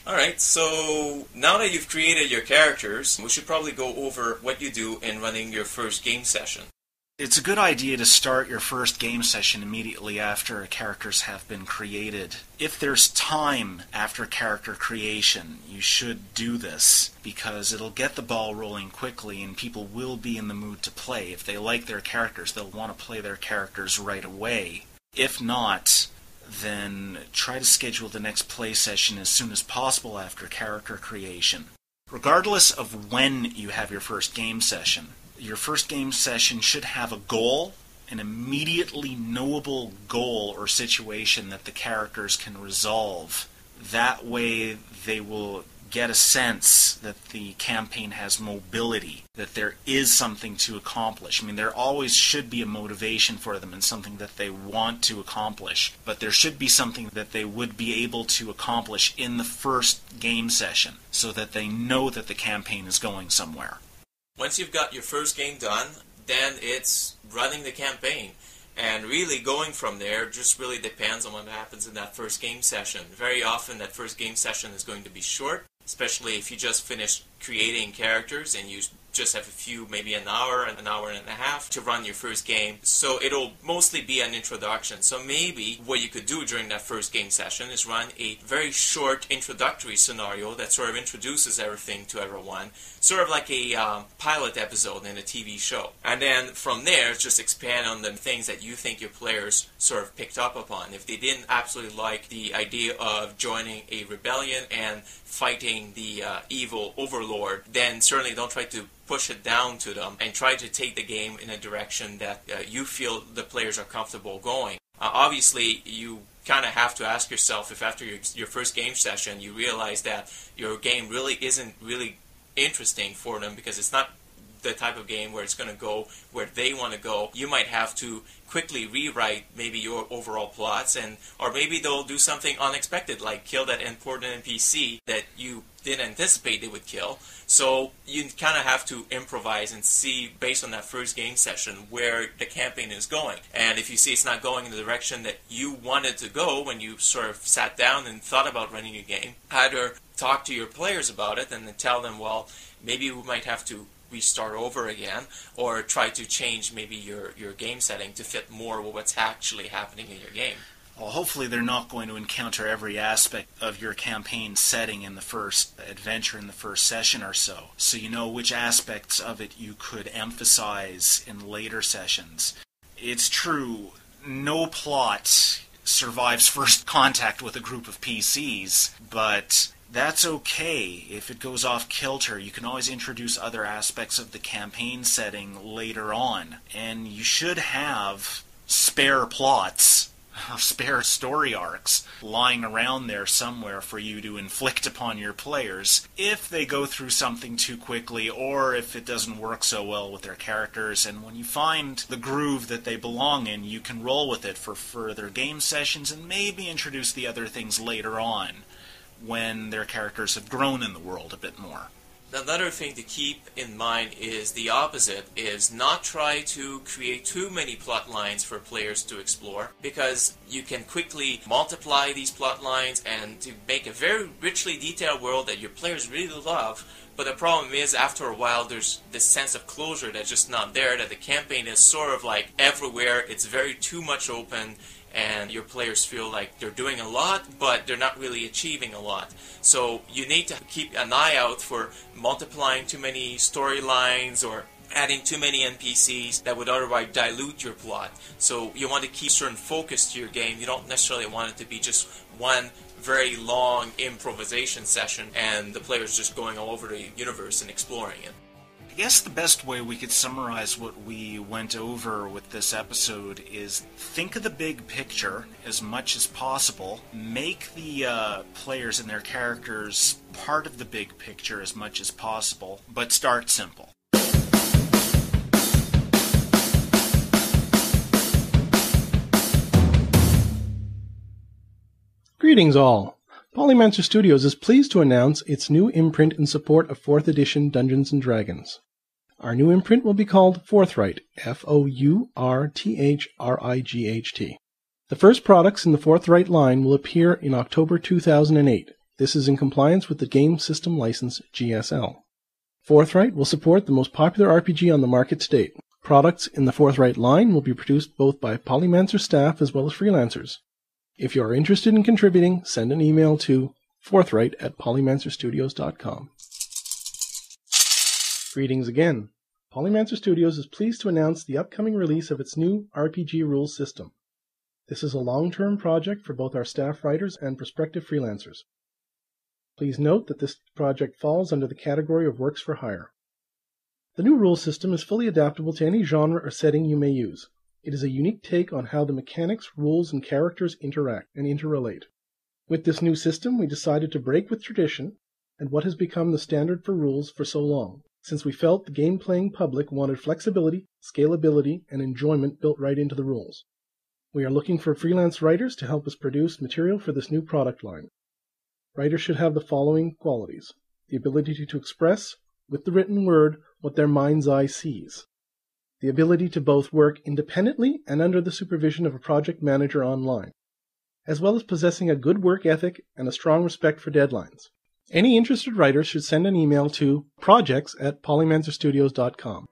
Alright, so now that you've created your characters, we should probably go over what you do in running your first game session. It's a good idea to start your first game session immediately after characters have been created. If there's time after character creation, you should do this, because it'll get the ball rolling quickly and people will be in the mood to play. If they like their characters, they'll want to play their characters right away. If not, then try to schedule the next play session as soon as possible after character creation. Regardless of when you have your first game session, your first game session should have a goal, an immediately knowable goal or situation that the characters can resolve. That way they will get a sense that the campaign has mobility, that there is something to accomplish. I mean, there always should be a motivation for them and something that they want to accomplish, but there should be something that they would be able to accomplish in the first game session so that they know that the campaign is going somewhere. Once you've got your first game done, then it's running the campaign. And really going from there just really depends on what happens in that first game session. Very often that first game session is going to be short, especially if you just finished creating characters and you just have a few, maybe an hour and a half to run your first game. So it'll mostly be an introduction. So maybe what you could do during that first game session is run a very short introductory scenario that sort of introduces everything to everyone, sort of like a pilot episode in a TV show. And then from there, just expand on the things that you think your players sort of picked up upon. If they didn't absolutely like the idea of joining a rebellion and fighting the evil overlord, then certainly don't try to push it down to them and try to take the game in a direction that you feel the players are comfortable going. Obviously, you kind of have to ask yourself if after your first game session you realize that your game really isn't really interesting for them because it's not the type of game where it's going to go where they want to go. You might have to quickly rewrite maybe your overall plots, or maybe they'll do something unexpected like kill that important NPC that you didn't anticipate they would kill. So you kind of have to improvise and see based on that first game session where the campaign is going. And if you see it's not going in the direction that you wanted to go when you sort of sat down and thought about running a game, either talk to your players about it and then tell them, well, maybe we might have to restart over again, or try to change maybe your game setting to fit more with what's actually happening in your game. Well, hopefully they're not going to encounter every aspect of your campaign setting in the first adventure, in the first session or so. So you know which aspects of it you could emphasize in later sessions. It's true, no plot survives first contact with a group of PCs, but that's okay. If it goes off kilter, you can always introduce other aspects of the campaign setting later on. And you should have spare plots, spare story arcs, lying around there somewhere for you to inflict upon your players if they go through something too quickly or if it doesn't work so well with their characters. And when you find the groove that they belong in, you can roll with it for further game sessions and maybe introduce the other things later on, when their characters have grown in the world a bit more. Another thing to keep in mind is the opposite, is not try to create too many plot lines for players to explore, because you can quickly multiply these plot lines and to make a very richly detailed world that your players really love. But the problem is, after a while, there's this sense of closure that's just not there, that the campaign is sort of like everywhere, it's very too much open, and your players feel like they're doing a lot, but they're not really achieving a lot. So you need to keep an eye out for multiplying too many storylines or adding too many NPCs that would otherwise dilute your plot. So you want to keep certain focus to your game. You don't necessarily want it to be just one very long improvisation session and the players just going all over the universe and exploring it. I guess the best way we could summarize what we went over with this episode is think of the big picture as much as possible. Make the players and their characters part of the big picture as much as possible, but start simple. Greetings all! Polymancer Studios is pleased to announce its new imprint in support of 4th edition Dungeons & Dragons. Our new imprint will be called Forthright, F-O-U-R-T-H-R-I-G-H-T. The first products in the Forthright line will appear in October 2008. This is in compliance with the Game System License GSL. Forthright will support the most popular RPG on the market to date. Products in the Forthright line will be produced both by Polymancer staff as well as freelancers. If you are interested in contributing, send an email to forthright@polymancerstudios.com. Greetings again. Polymancer Studios is pleased to announce the upcoming release of its new RPG rules system. This is a long-term project for both our staff writers and prospective freelancers. Please note that this project falls under the category of works for hire. The new rules system is fully adaptable to any genre or setting you may use. It is a unique take on how the mechanics, rules, and characters interact and interrelate. With this new system, we decided to break with tradition and what has become the standard for rules for so long, since we felt the game-playing public wanted flexibility, scalability, and enjoyment built right into the rules. We are looking for freelance writers to help us produce material for this new product line. Writers should have the following qualities: the ability to express, with the written word, what their mind's eye sees. The ability to both work independently and under the supervision of a project manager online, as well as possessing a good work ethic and a strong respect for deadlines. Any interested writers should send an email to projects@polymancerstudios.com.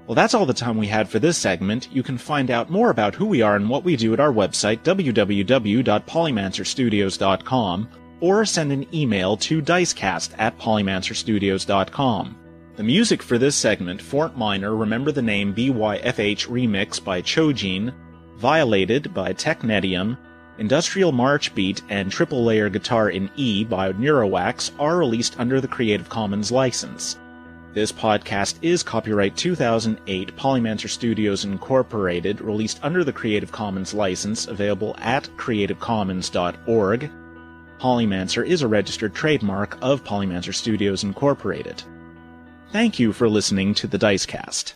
Well, that's all the time we had for this segment. You can find out more about who we are and what we do at our website, www.polymancerstudios.com, or send an email to DiceCast@polymancerstudios.com. The music for this segment, Fort Minor, Remember the Name BYFH Remix by Chojin, Violated by Technetium, Industrial March Beat, and Triple Layer Guitar in E by Neurowax are released under the Creative Commons license. This podcast is copyright 2008 Polymancer Studios Incorporated, released under the Creative Commons license, available at creativecommons.org. Polymancer is a registered trademark of Polymancer Studios Incorporated. Thank you for listening to the DiceCast.